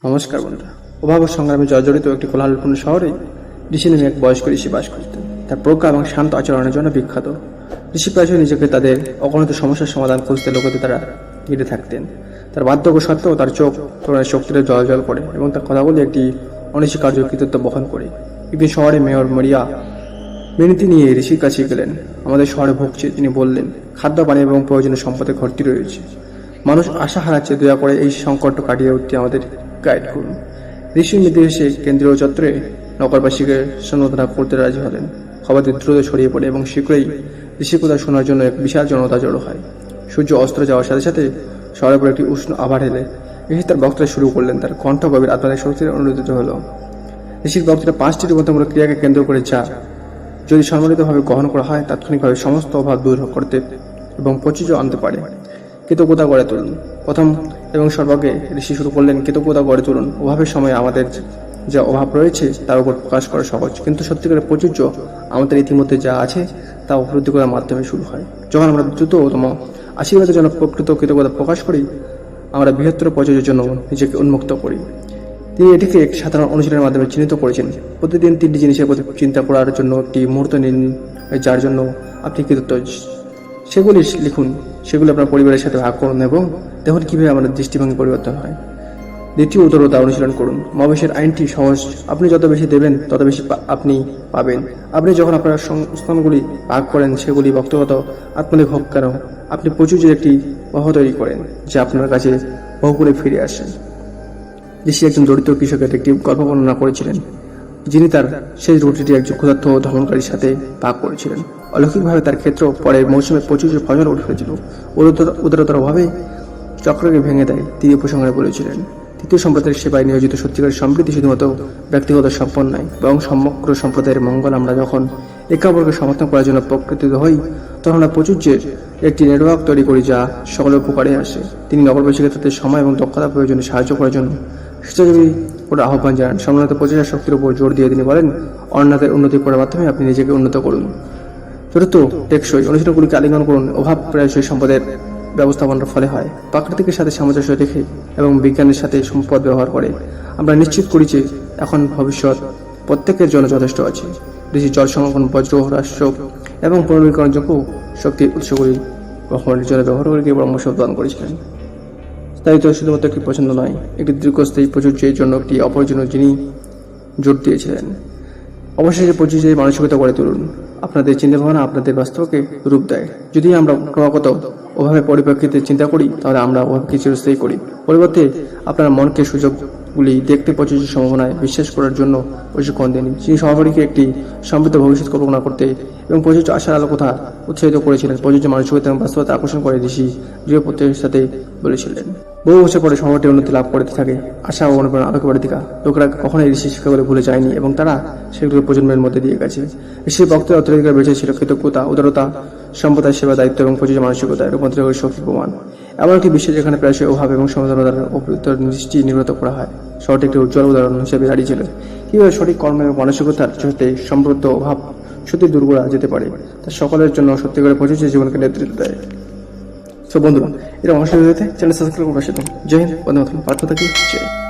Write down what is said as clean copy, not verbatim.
নমস্কার বন্ধুরা। অভাব ও সংগ্রামে জর্জরিত একটি কোলাহলপূর্ণ শহরে ঋষি নামে এক বয়স্ক ঋষি বাস করতেন। তার প্রজ্ঞা এবং শান্ত আচরণের জন্য বিখ্যাত। ঋষি প্রায়শই নিজেকে তাদের অগণিত সমস্যার সমাধান খুঁজতে লোকেদের দ্বারা ঘিরে থাকতেন। তার বার্ধক্য সত্ত্বেও তার চোখ করুণার শক্তিতে জল করে এবং তার কথাগুলি একটি অনস্বীকার্য কৃতিত্ব বহন করে। একদিন শহরে মেয়র মরিয়া মিনতি নিয়ে ঋষির কাছে গেলেন। আমাদের শহরে ভুগছে, তিনি বললেন। খাদ্য পানি এবং প্রয়োজনীয় সম্পদের ঘাটতি রয়েছে। মানুষ আশা হারাচ্ছে, দয়া করে এই সংকট কাটিয়ে উঠতে আমাদের গাইড করুন। ঋষির নির্দেশে কেন্দ্রীয় চত্বরে নগরবাসীকে সম্বোধনা করতে রাজি হলেন। খবরটি দ্রুত ছড়িয়ে পড়ে এবং শীঘ্রই ঋষির কথা শোনার জন্য এক বিশাল জনতা জড়ো হয়। সূর্য অস্ত যাওয়ার সাথে সাথে শহরের উপর একটি উষ্ণ আভার এলে ঋষি তার বক্তৃতা শুরু করলেন। তার কণ্ঠ গভীর আত্মাদের শক্তির অনুরোধিত হল। ঋষির বক্তৃতা 5টি রূপান্তরমূলক ক্রিয়াকে কেন্দ্র করে, যা যদি সম্মিলিতভাবে গ্রহণ করা হয় তাৎক্ষণিকভাবে সমস্ত অভাব দূর করতে এবং প্রচুর্য আনতে পারে। কৃতজ্ঞতা গড়ে তুলুন। প্রথম এবং সর্বাগে ঋষি শুরু করলেন, কৃতজ্ঞতা গড়ে তুলুন। অভাবের সময় আমাদের যা অভাব রয়েছে তার উপর প্রকাশ করা সহজ, কিন্তু সত্যিকারের প্রচুর্য আমাদের ইতিমধ্যে যা আছে তা উপলব্ধি করার মাধ্যমে শুরু হয়। যখন আমরা দ্রুততম আশীর্বাদের জন্য প্রকৃত কৃতজ্ঞতা প্রকাশ করি, আমরা বৃহত্তর প্রযোজ্যের জন্য নিজেকে উন্মুক্ত করি। তিনি এটিকে এক সাধারণ অনুশীলনের মাধ্যমে চিহ্নিত করেছেন। প্রতিদিন 3টি জিনিসের প্রতি চিন্তা করার জন্য একটি মুহূর্ত নিন, যার জন্য আপনি কৃতজ্ঞ। সেগুলি লিখুন, সেগুলি আপনার পরিবারের সাথে ভাগ করুন এবং দেখুন কীভাবে আমাদের দৃষ্টিভঙ্গি পরিবর্তন হয়। দ্বিতীয়, উদারতা অনুশীলন করুন। মহাবিশ্বের আইনটি সহজ, আপনি যত বেশি দেবেন তত বেশি আপনি পাবেন। আপনি যখন আপনার সংস্থানগুলি ভাগ করেন, সেগুলি ব্যক্তিগত আত্মনিক হোক কেন, আপনি প্রচুর একটি প্রবাহ তৈরি করেন যা আপনার কাছে বহুগুণে ফিরে আসেন। ঋষি একজন দরিদ্র কৃষকের একটি গল্প বর্ণনা করেছিলেন, যিনি তার শেষ রুটিটি একজন ক্ষুধার্ত ধর্মকারীর সাথে ভাগ করেছিলেন। অলৌকিকভাবে তার ক্ষেত্র পরের মৌসুমে প্রচুর ফসল উঠে হয়েছিল। উদারতার অভাবে চক্রকে ভেঙে দেয়, তিনি উপসংহারে বলেছিলেন। তৃতীয়, সম্প্রদায়ের সেবায় নিয়োজিত সত্যিকারের সমৃদ্ধি শুধুমাত্র ব্যক্তিগত সম্পদ নয়, বরং সমগ্র সম্প্রদায়ের মঙ্গল। আমরা যখন একে অপরকে সমর্থন করার জন্য প্রকৃতিত হই, তখন আমরা প্রচুর্যের একটি নেটওয়ার্ক তৈরি করি যা সকলের উপকারে আসে। তিনি নগরবাসীকে তাদের সময় এবং দক্ষতা প্রয়োজনে সাহায্য করার জন্য স্বেচ্ছাসেবী করে আহ্বান জানান। সম্মানিত প্রচেষ্টা শক্তির উপর জোর দিয়ে তিনি বলেন, অন্যদের উন্নতি করার মাধ্যমে আপনি নিজেকে উন্নত করুন। চতুর্থ, টেকসই অনুশীলনগুলিকে আলিঙ্গন করুন। অভাব প্রায়শই সম্পদের ব্যবস্থাপনার ফলে হয়। প্রাকৃতিকের সাথে সামঞ্জস্য রেখে এবং বিজ্ঞানের সাথে সম্পদ ব্যবহার করে আমরা নিশ্চিত করি যে এখন ভবিষ্যৎ প্রত্যেকের জন্য যথেষ্ট আছে। ঋষি জল সংরক্ষণ, বজ্র হ্রাস এবং পুনর্নবীকরণযোগ্য শক্তির উৎসগুলি গ্রহণের জন্য ব্যবহার করে পরামর্শ প্রদান করেছিলেন। স্থায়িত্ব শুধুমাত্র একটি পছন্দ নয়, একটি দীর্ঘস্থায়ী প্রযোজ্যের জন্য একটি অপরজনীয় যিনি জোর দিয়েছিলেন। অবশেষে প্রযোজ্যের মানসিকতা গড়ে তুলুন। আপনাদের চিন্তাভাবনা আপনাদের বাস্তবকে রূপ দেয়। যদি আমরা ক্রমাগত ওভাবে পরিপ্রেক্ষিতে চিন্তা করি, তাহলে আমরা ওভাবে চিরস্থায়ী করি। পরিবর্তে আপনার মনকে সুযোগগুলি দেখতে প্রযোজ্য সম্ভাবনায় বিশ্বাস করার জন্য প্রশিক্ষণ দিন। যিনি সহপাঠীকে একটি সমৃদ্ধ ভবিষ্যৎ কল্পনা করতে এবং প্রযোজ্য আশার আলো কথা উৎসাহিত করেছিলেন। প্রযোজ্য মানসিকতা এবং বাস্তবতা আকর্ষণ করে ঋষি দৃঢ় প্রত্যয়ের সাথে বলেছিলেন। বহু বছর পরে সহপাঠী উন্নতি লাভ করতে থাকে, আশা ও অনুপ্রেরণা আলোকে বাড়তে থাকা। লোকেরা কখনোই ঋষির শিক্ষাগুলো ভুলে যায়নি এবং তারা সেগুলো প্রজন্মের মধ্যে দিয়ে গেছে। ঋষির বক্তব্যের অত্যাধিকার বেঁচে ছিল কৃতজ্ঞতা, উদারতা, সম্প্রদায় সেবা, দায়িত্ব এবং প্রযোজ্য মানসিকতায় রূপান্তরিত করে শক্তির প্রমাণ। এমন একটি বিশ্ব যেখানে প্রায়শই অভাব এবং সমাধানতার উপর দৃষ্টি নির্ভর করা হয়। শহরটি একটি উজ্জ্বল উদাহরণ হিসেবে দাঁড়িয়েছিল কীভাবে সঠিক কর্ম এবং মানসিকতার সাথে সমৃদ্ধ অভাব সত্যি দূর করা যেতে পারে। তা সকলের জন্য সত্যিকারের প্রযোজ্য জীবনকে নেতৃত্ব দেয়। সো বন্ধুরা, এরকম অংশ চ্যানেল সাবস্ক্রাইব করে পাশে থাকুন। জয় হিন্দ, বন্দে মাতরম। প্রার্থনা থাকি জয়।